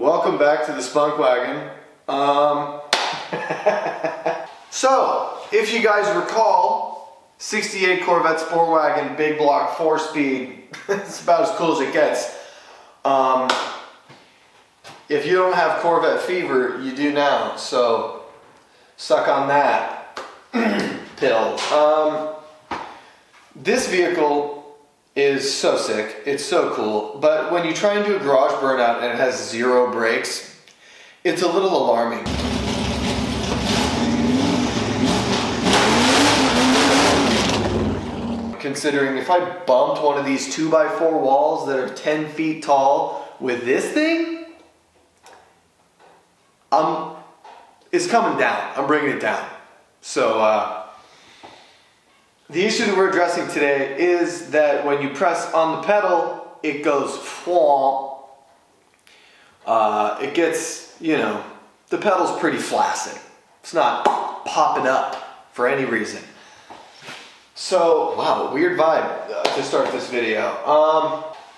Welcome back to the Spunk Wagon. So, if you guys recall, 68 Corvette Sport Wagon, big block, 4-speed. It's about as cool as it gets. If you don't have Corvette fever, you do now. So, suck on that pill. This vehicle is so sick. It's so cool. But when you try and do a garage burnout and it has 0 brakes, it's a little alarming. Considering if I bumped one of these 2x4 walls that are 10 feet tall with this thing, it's coming down. I'm bringing it down. So, the issue that we're addressing today is that when you press on the pedal, it goes fwomp. It gets, the pedal's pretty flaccid. It's not popping up for any reason. So, wow, weird vibe to start this video.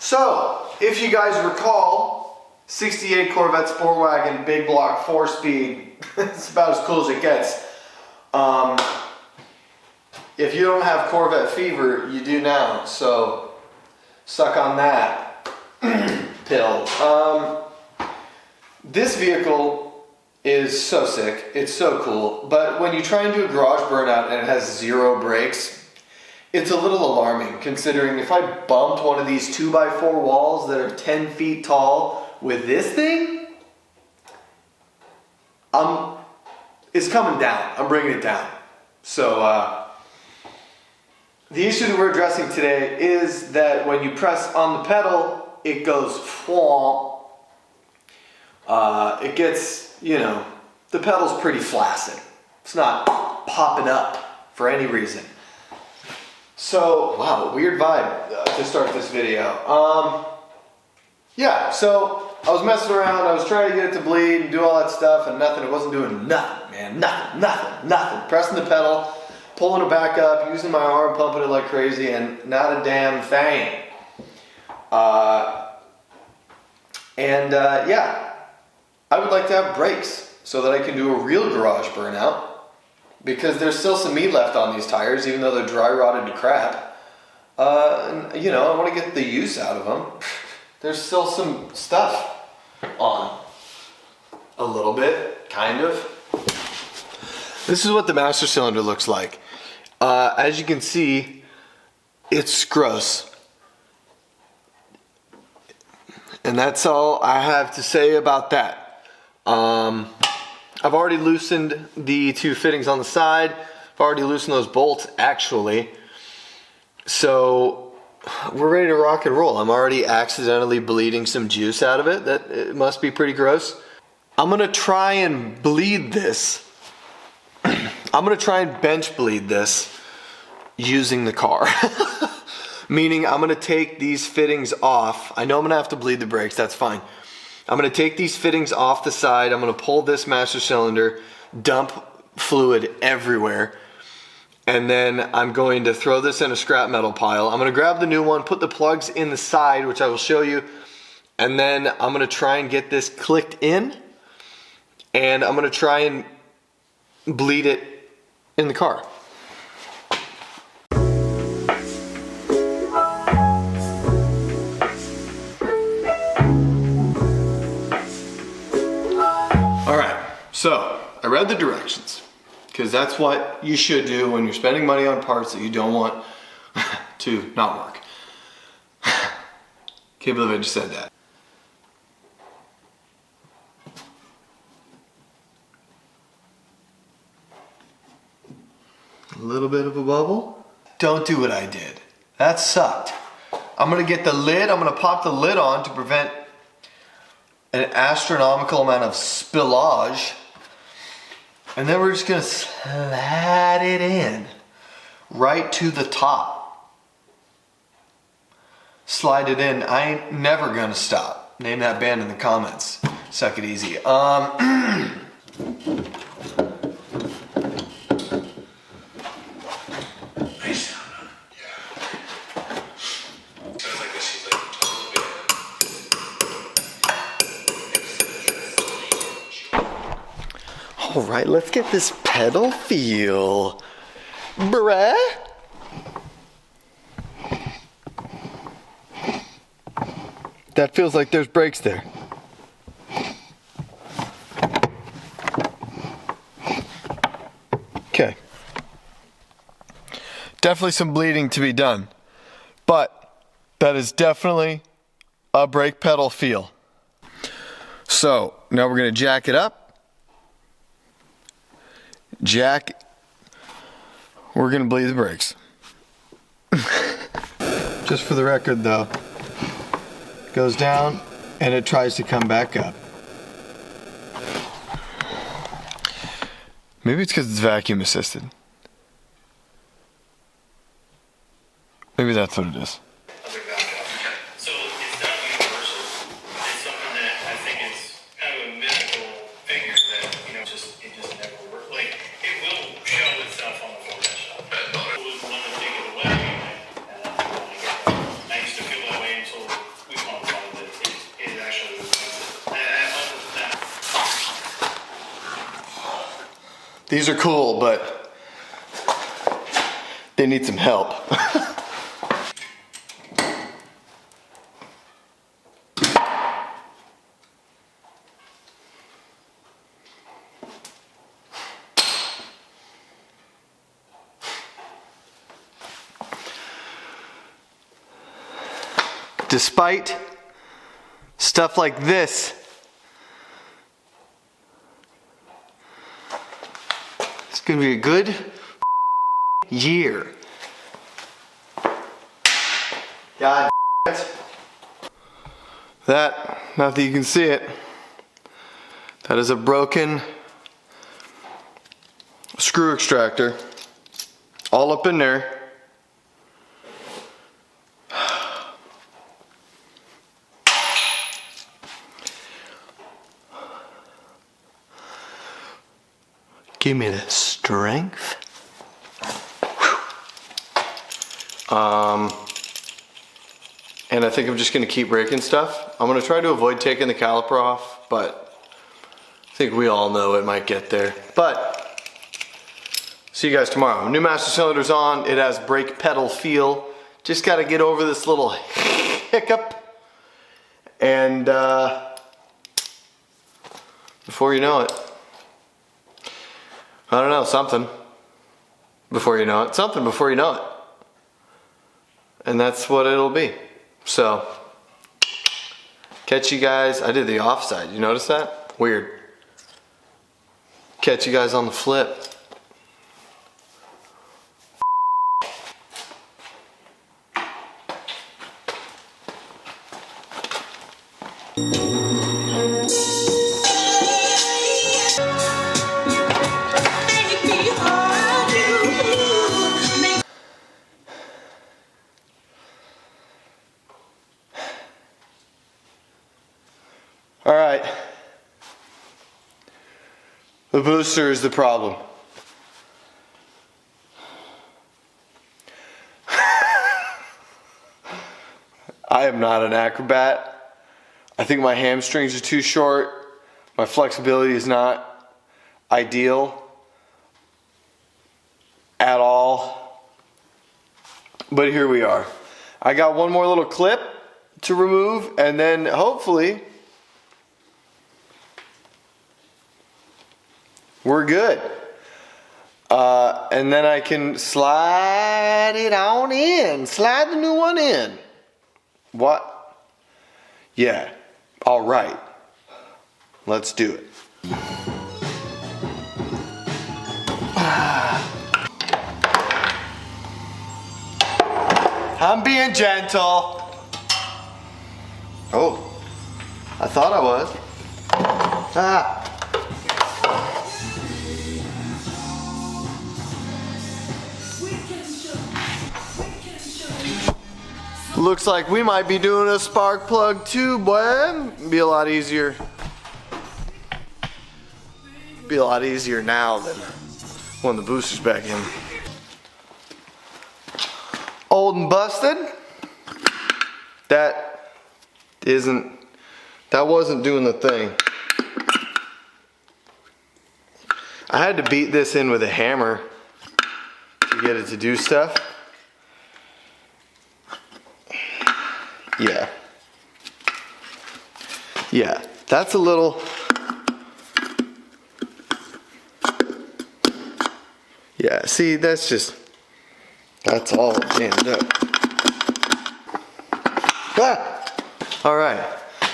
So, if you guys recall, 68 Corvette Sport Wagon, big block, 4-speed. It's about as cool as it gets. If you don't have Corvette fever, you do now. So, suck on that pill. This vehicle is so sick. It's so cool. But when you try and do a garage burnout and it has 0 brakes, it's a little alarming, considering if I bumped one of these 2x4 walls that are 10 feet tall with this thing, it's coming down. I'm bringing it down. So, the issue that we're addressing today is that when you press on the pedal, it goes fwomp. It gets, the pedal's pretty flaccid. It's not popping up for any reason. So, wow, weird vibe to start this video. Yeah, so I was messing around. I was trying to get it to bleed and do all that stuff and nothing. It wasn't doing nothing, man. Nothing. Pressing the pedal, pulling it back up, using my arm, pumping it like crazy, and not a damn thing. Yeah, I would like to have brakes so that I can do a real garage burnout, because there's still some meat left on these tires, even though they're dry rotted to crap. I want to get the use out of them. There's still some stuff on a little bit, kind of. This is what the master cylinder looks like. As you can see, it's gross. And that's all I have to say about that. I've already loosened the 2 fittings on the side. I've already loosened those bolts, actually. So, we're ready to rock and roll. I'm already accidentally bleeding some juice out of it. It must be pretty gross. I'm going to try and bleed this. I'm going to try and bench bleed this using the car. Meaning I'm going to take these fittings off. I know I'm going to have to bleed the brakes. That's fine. I'm going to take these fittings off the side. I'm going to pull this master cylinder, dump fluid everywhere. And then I'm going to throw this in a scrap metal pile. I'm going to grab the new one, put the plugs in the side, which I will show you. And then I'm going to try and get this clicked in. And I'm going to try and bleed it in the car. Alright, so I read the directions, because that's what you should do when you're spending money on parts that you don't want to not work. Can't believe I just said that. A little bit of a bubble. Don't do what I did. That sucked. I'm gonna get the lid, I'm gonna pop the lid on to prevent an astronomical amount of spillage. And then we're just gonna slide it in right to the top. Slide it in. I ain't never gonna stop. Name that band in the comments. Suck it easy. All right, let's get this pedal feel. Bruh. That feels like there's brakes there. Okay. Definitely some bleeding to be done, but that is definitely a brake pedal feel. So now we're gonna jack it up. We're gonna bleed the brakes. Just for the record though, goes down and it tries to come back up. Maybe it's because it's vacuum assisted. Maybe that's what it is. So it's not universal. It's something that I think is kind of a mythical figure that, you know, it just never worked. Like, it will show itself on the Corvette shop. People would want to take it away, and I don't want to get that. I used to feel that way until we quantified that it actually was it. And other than that. These are cool, but they need some help. Despite stuff like this, it's gonna be a good year. God it. That, not that you can see it, that is a broken screw extractor all up in there. Give me the strength. And I think I'm just gonna keep breaking stuff. I'm gonna try to avoid taking the caliper off, but I think we all know it might get there. But see you guys tomorrow. New master cylinder's on. It has brake pedal feel. Just gotta get over this little hiccup. And before you know it, I don't know, something before you know it. Something before you know it. And that's what it'll be. So, catch you guys. I did the offside. You notice that? Weird. Catch you guys on the flip. All right. The booster is the problem. I am not an acrobat. I think my hamstrings are too short. My flexibility is not ideal at all. But here we are. I got one more little clip to remove, and then hopefully we're good. And then I can slide it on in. Slide the new one in. What? Yeah. All right. Let's do it. I'm being gentle. Oh, I thought I was. Ah. Looks like we might be doing a spark plug too, boy. Be a lot easier. Be a lot easier now than when the booster's back in. Old and busted. That wasn't doing the thing. I had to beat this in with a hammer to get it to do stuff. Yeah. Yeah, that's a little... Yeah, see, that's all jammed up. Ah! All right,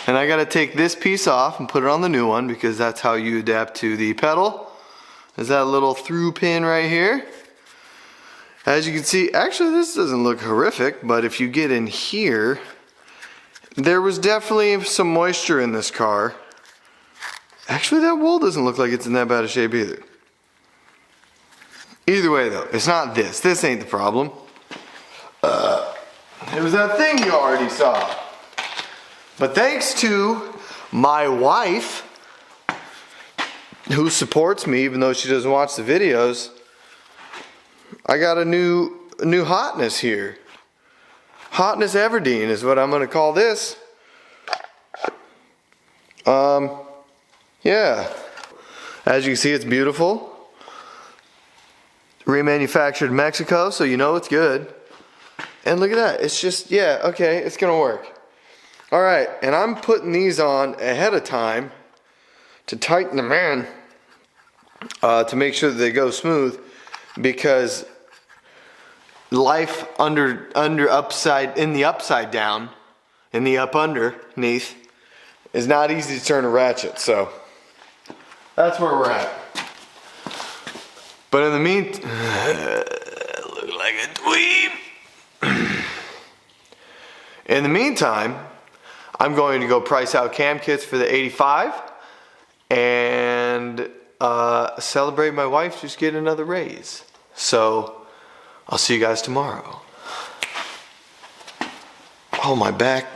and I gotta take this piece off and put it on the new one because that's how you adapt to the pedal. There's that little through pin right here. As you can see, actually this doesn't look horrific, but if you get in here, there was definitely some moisture in this car. Actually, that wool doesn't look like it's in that bad a shape either. Either way though, it's not this. This ain't the problem. It was that thing you already saw. But thanks to my wife, who supports me even though she doesn't watch the videos, I got a new hotness here. Hotness Everdeen is what I'm gonna call this. Yeah. As you can see, it's beautiful. Remanufactured in Mexico, so you know it's good. And look at that, it's just, yeah, okay, it's gonna work. All right, and I'm putting these on ahead of time to tighten them in, to make sure that they go smooth, because life in the upside down, in the up underneath, is not easy to turn a ratchet, so that's where we're at. But in the meantime, look like a dweeb. In the meantime, I'm going to go price out cam kits for the 85 and celebrate my wife just getting another raise. So I'll see you guys tomorrow. Oh, my back.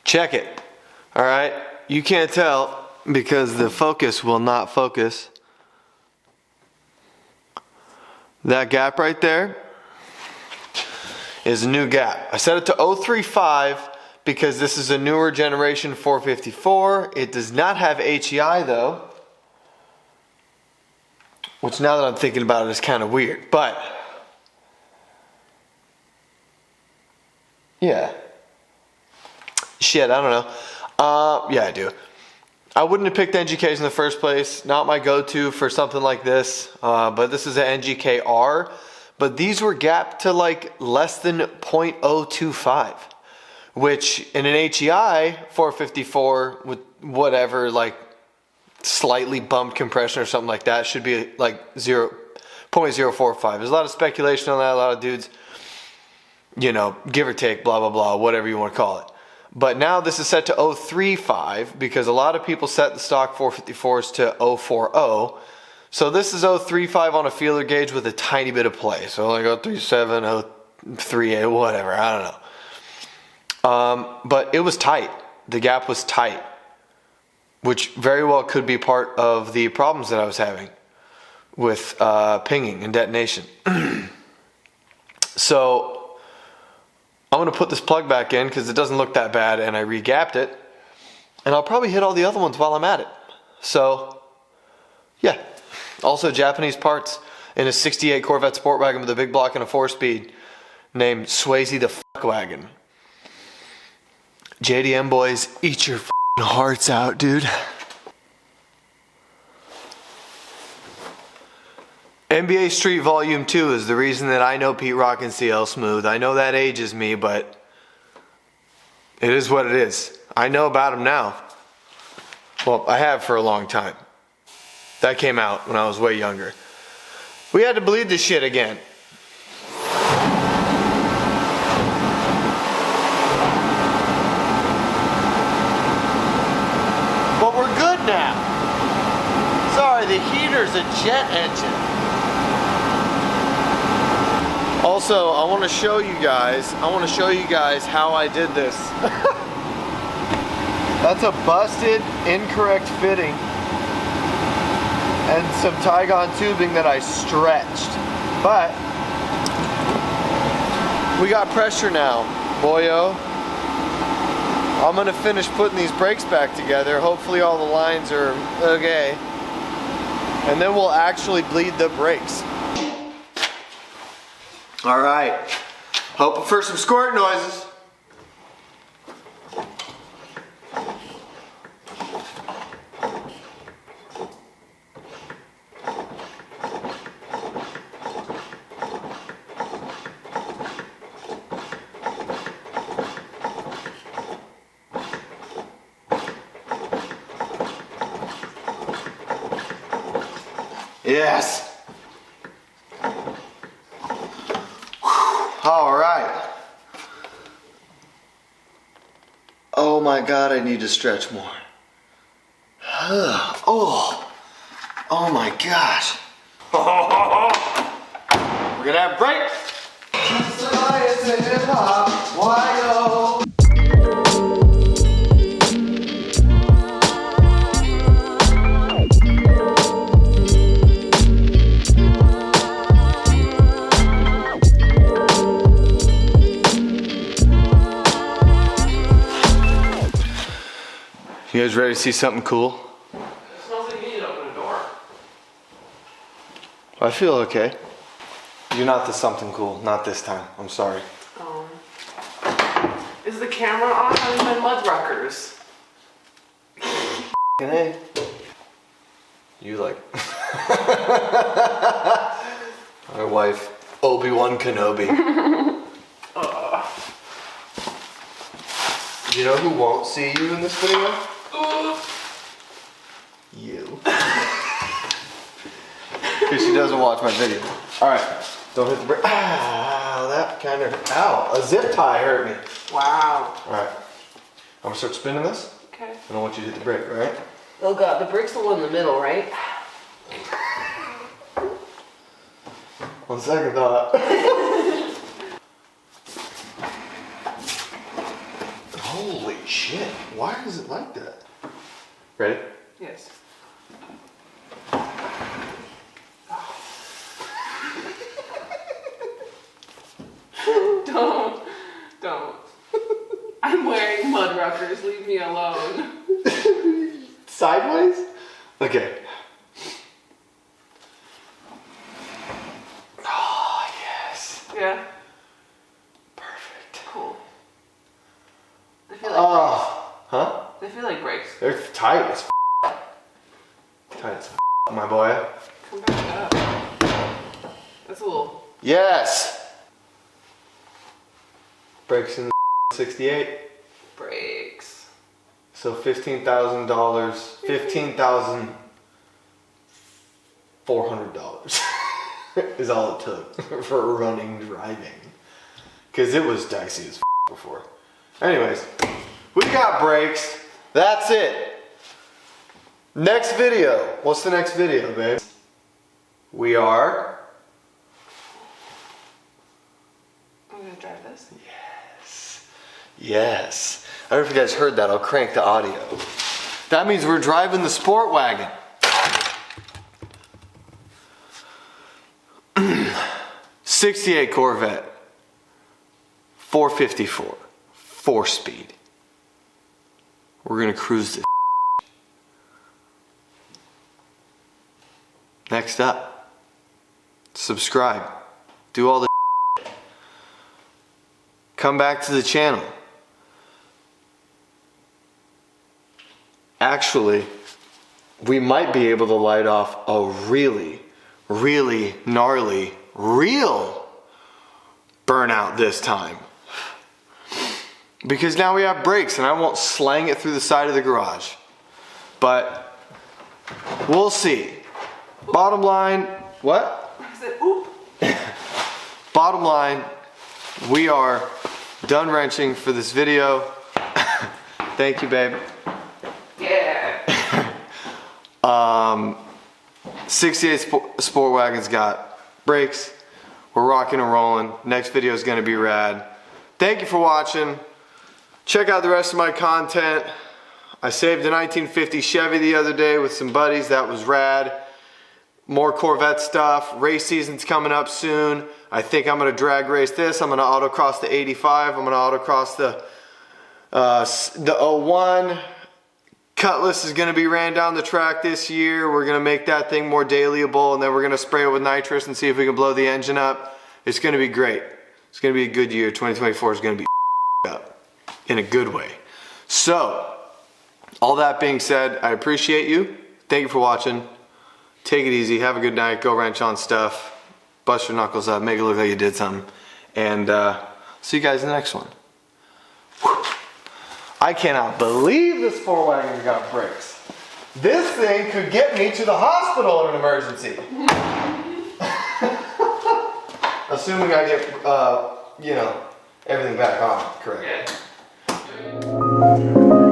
Check it. All right. You can't tell because the focus will not focus. That gap right there is a new gap. I set it to 035 because this is a newer generation 454. It does not have HEI though, which now that I'm thinking about it is kind of weird, but yeah. Shit, I don't know. Yeah, I do. I wouldn't have picked NGKs in the first place. Not my go-to for something like this. But this is an NGK-R. But these were gapped to like less than 0.025. Which in an HEI 454 with whatever, like slightly bumped compression or something like that, should be like 0.045. There's a lot of speculation on that. A lot of dudes, you know, give or take, blah, blah, blah, whatever you want to call it. But now this is set to 035 because a lot of people set the stock 454s to 040. So this is 035 on a feeler gauge with a tiny bit of play. So like 037, 038, whatever, I don't know. But it was tight. The gap was tight, which very well could be part of the problems that I was having with pinging and detonation. So I'm going to put this plug back in because it doesn't look that bad and I re-gapped it. And I'll probably hit all the other ones while I'm at it. So, yeah. Also Japanese parts in a 68 Corvette Sport Wagon with a big block and a 4-speed named Swayze the Fuck Wagon. JDM boys, eat your f***ing hearts out, dude. NBA Street Volume 2 is the reason that I know Pete Rock and CL Smooth. I know that ages me, but it is what it is. I know about him now. Well, I have for a long time. That came out when I was way younger. We had to bleed this shit again. But we're good now. Sorry, the heater's a jet engine. Also, I want to show you guys how I did this. That's a busted, incorrect fitting and some Tygon tubing that I stretched. But we got pressure now, boyo. I'm gonna finish putting these brakes back together. Hopefully all the lines are okay. And then we'll actually bleed the brakes. All right, hoping for some squirt noises. Yes. All right. Oh my God, I need to stretch more. Oh my gosh. We're gonna have breaks. You guys ready to see something cool? It smells like you need to open a door. I feel okay. You're not the something cool. Not this time. I'm sorry. Is the camera on? How are my mud ruckers? Hey. You like my wife, Obi-Wan Kenobi. You know who won't see you in this video? You. Because she doesn't watch my video. Alright, don't hit the brake. Ah, that kind of, ow, a zip tie hurt me. Wow. Alright, I'm gonna start spinning this. Okay. I don't want you to hit the brake, alright? Oh God, the brick's the one in the middle, right? On second thought. Holy shit, why is it like that? Ready? Yes. Don't. I'm wearing mud ruckers, leave me alone. Sideways? Okay. Oh, yes. Yeah. Perfect. Cool. They feel like Huh? brakes. They feel like brakes. They're tight as tight as my boy. Come back up. That's a little. Yes. Brakes in the 68. Brakes. So $15,000, $15,400 is all it took for running driving. Cause it was dicey as before. Anyways, we got brakes. That's it. Next video. What's the next video, babe? We are. I'm gonna drive this. Yes. Yes. I don't know if you guys heard that. I'll crank the audio. That means we're driving the sport wagon. '68 Corvette. 454. 4-speed. We're gonna cruise this. Next up, subscribe. Do all the come back to the channel. Actually, we might be able to light off a really, really gnarly, real burnout this time. Because now we have brakes and I won't slang it through the side of the garage. But we'll see. Bottom line, what? I said, oop. Bottom line, we are done wrenching for this video. Thank you, babe. Yeah. 68 Sport Wagon's got brakes. We're rocking and rolling. Next video is going to be rad. Thank you for watching. Check out the rest of my content. I saved a 1950 Chevy the other day with some buddies. That was rad. More Corvette stuff. Race season's coming up soon. I think I'm going to drag race this. I'm going to autocross the 85. I'm going to autocross The 01 Cutlass is going to be ran down the track this year. We're going to make that thing more dailyable, and then we're going to spray it with nitrous and see if we can blow the engine up. It's going to be great. It's going to be a good year. 2024 is going to be up in a good way. So, all that being said, I appreciate you. Thank you for watching. Take it easy. Have a good night. Go wrench on stuff. Bust your knuckles up. Make it look like you did something. And see you guys in the next one. Whew. I cannot believe this 4-wagon got brakes. This thing could get me to the hospital in an emergency. Assuming I get, you know, everything back on correct. Yeah.